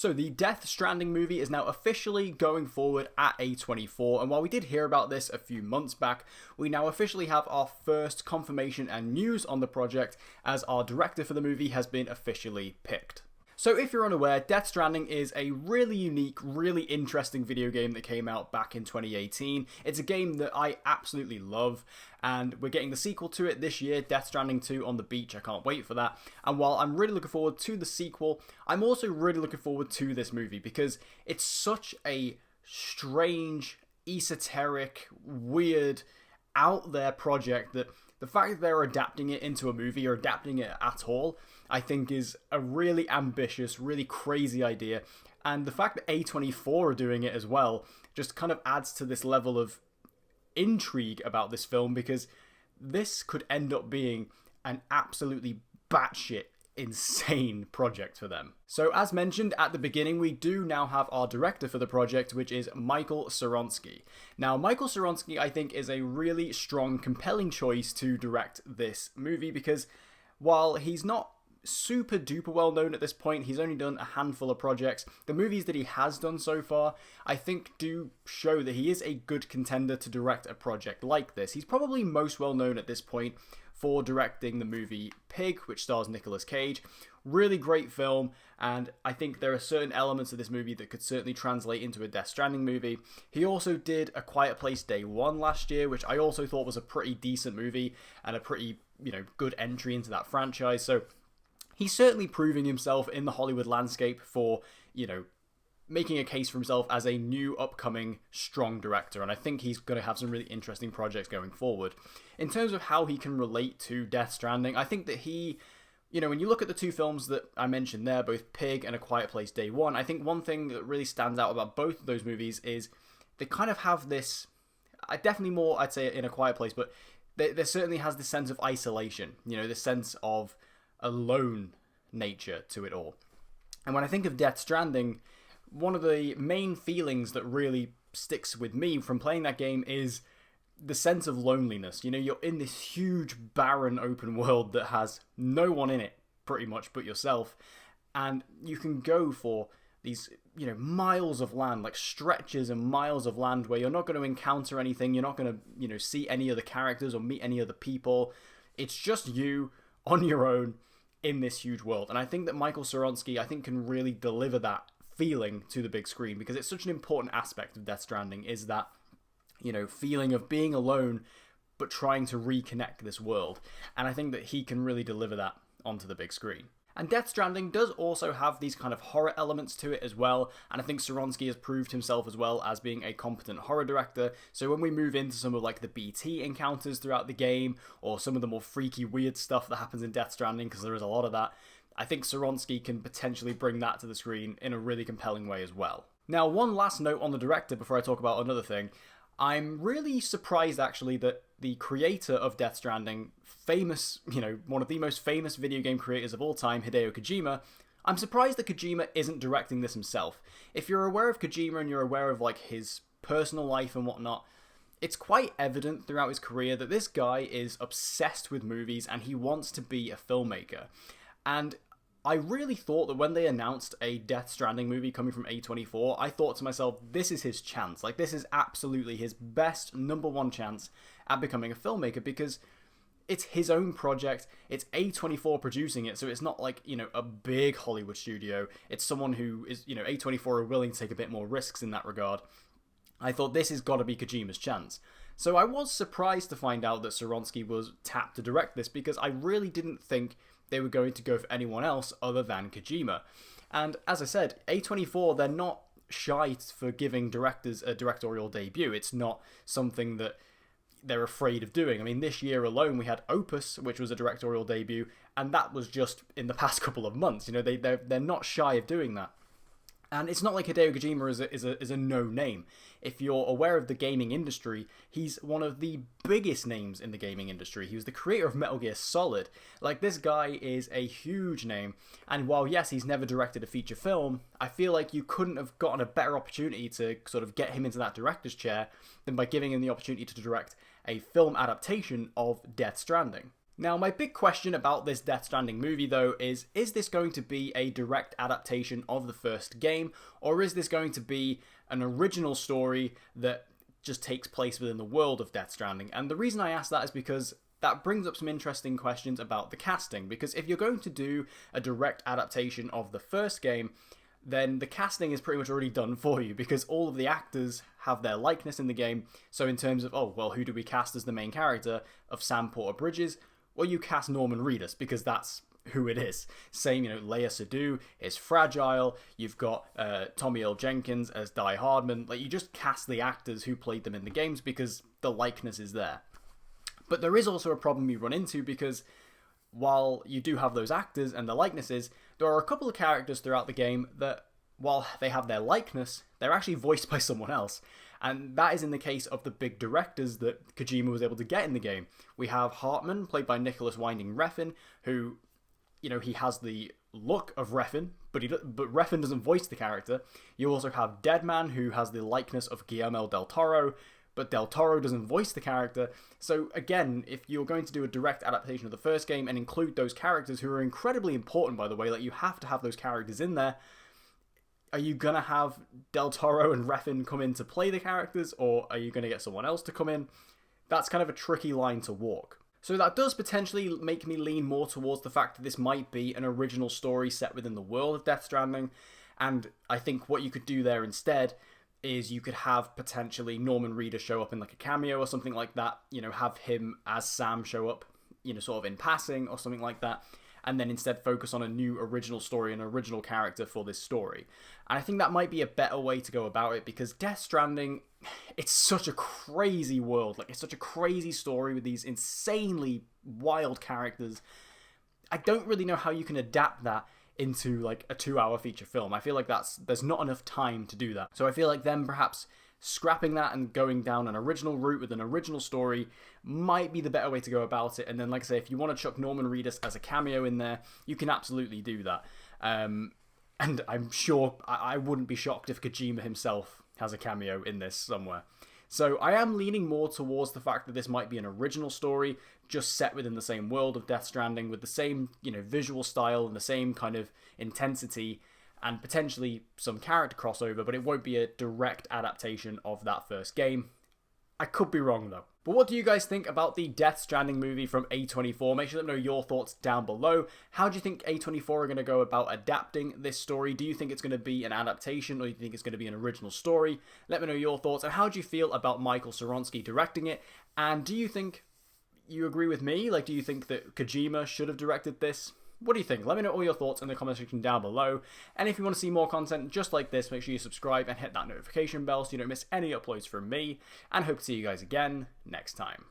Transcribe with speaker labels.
Speaker 1: So the Death Stranding movie is now officially going forward at A24, and while we did hear about this a few months back, we now officially have our first confirmation and news on the project as our director for the movie has been officially picked. So if you're unaware, Death Stranding is a really unique, really interesting video game that came out back in 2018. It's a game that I absolutely love, and we're getting the sequel to it this year, Death Stranding 2 on the beach. I can't wait for that. And while I'm really looking forward to the sequel, I'm also really looking forward to this movie because it's such a strange, esoteric, weird, out there project that the fact that they're adapting it into a movie or adapting it at all, I think is a really ambitious, really crazy idea. And the fact that A24 are doing it as well just kind of adds to this level of intrigue about this film, because this could end up being an absolutely batshit insane project for them. So as mentioned at the beginning, we do now have our director for the project, which is Michael Sarnoski. Now, Michael Sarnoski, I think, is a really strong, compelling choice to direct this movie, because while he's not super duper well known at this point, he's only done a handful of projects. The movies that he has done so far, I think, do show that he is a good contender to direct a project like this. He's probably most well known at this point for directing the movie Pig, which stars Nicolas Cage. Really great film, and I think there are certain elements of this movie that could certainly translate into a Death Stranding movie. He also did A Quiet Place Day 1 last year, which I also thought was a pretty decent movie and a pretty, good entry into that franchise. So he's certainly proving himself in the Hollywood landscape for, making a case for himself as a new upcoming strong director, and I think he's going to have some really interesting projects going forward. In terms of how he can relate to Death Stranding, I think that he, when you look at the two films that I mentioned there, both Pig and A Quiet Place Day 1, I think one thing that really stands out about both of those movies is they kind of have this, definitely more, I'd say, in A Quiet Place, but there certainly has this sense of isolation, this sense of alone nature to it all. And when I think of Death Stranding, one of the main feelings that really sticks with me from playing that game is the sense of loneliness. You're in this huge, barren open world that has no one in it, pretty much, but yourself. And you can go for these, miles of land, like stretches and miles of land where you're not going to encounter anything. You're not going to, see any other characters or meet any other people. It's just you on your own in this huge world. And I think that Michael Sarnoski, can really deliver that feeling to the big screen, because it's such an important aspect of Death Stranding, is that, feeling of being alone but trying to reconnect this world. And I think that he can really deliver that onto the big screen. And Death Stranding does also have these kind of horror elements to it as well, and I think Sarnoski has proved himself as well as being a competent horror director. So when we move into some of like the BT encounters throughout the game, or some of the more freaky, weird stuff that happens in Death Stranding, because there is a lot of that, I think Sarnoski can potentially bring that to the screen in a really compelling way as well. Now, one last note on the director before I talk about another thing. I'm really surprised, actually, that the creator of Death Stranding, famous, one of the most famous video game creators of all time, Hideo Kojima, I'm surprised that Kojima isn't directing this himself. If you're aware of Kojima and you're aware of, his personal life and whatnot, it's quite evident throughout his career that this guy is obsessed with movies and he wants to be a filmmaker. And I really thought that when they announced a Death Stranding movie coming from A24, I thought to myself, this is his chance. This is absolutely his best number one chance at becoming a filmmaker, because it's his own project. It's A24 producing it, so it's not a big Hollywood studio. It's someone who is, A24 are willing to take a bit more risks in that regard. I thought this has got to be Kojima's chance. So I was surprised to find out that Sarnoski was tapped to direct this, because I really didn't think they were going to go for anyone else other than Kojima. And as I said, A24, they're not shy for giving directors a directorial debut. It's not something that they're afraid of doing. I mean, this year alone, we had Opus, which was a directorial debut, and that was just in the past couple of months. They're not shy of doing that. And it's not like Hideo Kojima is a no-name. If you're aware of the gaming industry, he's one of the biggest names in the gaming industry. He was the creator of Metal Gear Solid. This guy is a huge name. And while, yes, he's never directed a feature film, I feel like you couldn't have gotten a better opportunity to sort of get him into that director's chair than by giving him the opportunity to direct a film adaptation of Death Stranding. Now, my big question about this Death Stranding movie, though, is this going to be a direct adaptation of the first game, or is this going to be an original story that just takes place within the world of Death Stranding? And the reason I ask that is because that brings up some interesting questions about the casting, because if you're going to do a direct adaptation of the first game, then the casting is pretty much already done for you, because all of the actors have their likeness in the game. So in terms of, oh, well, who do we cast as the main character of Sam Porter Bridges? Well, you cast Norman Reedus, because that's who it is. Same, Leia Sadu is Fragile. You've got Tommy Earl Jenkins as Die Hardman. Like, you just cast the actors who played them in the games because the likeness is there. But there is also a problem you run into, because while you do have those actors and the likenesses, there are a couple of characters throughout the game that, while they have their likeness, they're actually voiced by someone else. And that is in the case of the big directors that Kojima was able to get in the game. We have Hartman, played by Nicholas Winding Refn, who, he has the look of Refn, but Refn doesn't voice the character. You also have Deadman, who has the likeness of Guillermo del Toro, but Del Toro doesn't voice the character. So again, if you're going to do a direct adaptation of the first game and include those characters, who are incredibly important, by the way, like, you have to have those characters in there, are you going to have Del Toro and Refn come in to play the characters, or are you going to get someone else to come in? That's kind of a tricky line to walk. So that does potentially make me lean more towards the fact that this might be an original story set within the world of Death Stranding, and I think what you could do there instead is you could have potentially Norman Reedus show up in like a cameo or something like that, have him as Sam show up, sort of in passing or something like that, and then instead focus on a new original story, an original character for this story. And I think that might be a better way to go about it, because Death Stranding, it's such a crazy world, like, it's such a crazy story with these insanely wild characters. I don't really know how you can adapt that into like a 2-hour feature film. I feel like there's not enough time to do that. So I feel like them perhaps scrapping that and going down an original route with an original story might be the better way to go about it. And then, like I say, if you want to chuck Norman Reedus as a cameo in there, you can absolutely do that. And I'm sure I wouldn't be shocked if Kojima himself has a cameo in this somewhere. So I am leaning more towards the fact that this might be an original story, just set within the same world of Death Stranding, with the same, visual style and the same kind of intensity, and potentially some character crossover, but it won't be a direct adaptation of that first game. I could be wrong, though. But what do you guys think about the Death Stranding movie from A24? Make sure to let me know your thoughts down below. How do you think A24 are going to go about adapting this story? Do you think it's going to be an adaptation, or do you think it's going to be an original story? Let me know your thoughts. And how do you feel about Michael Sarnoski directing it? And do you think you agree with me? Like, do you think that Kojima should have directed this? What do you think? Let me know all your thoughts in the comment section down below. And if you want to see more content just like this, make sure you subscribe and hit that notification bell so you don't miss any uploads from me. And hope to see you guys again next time.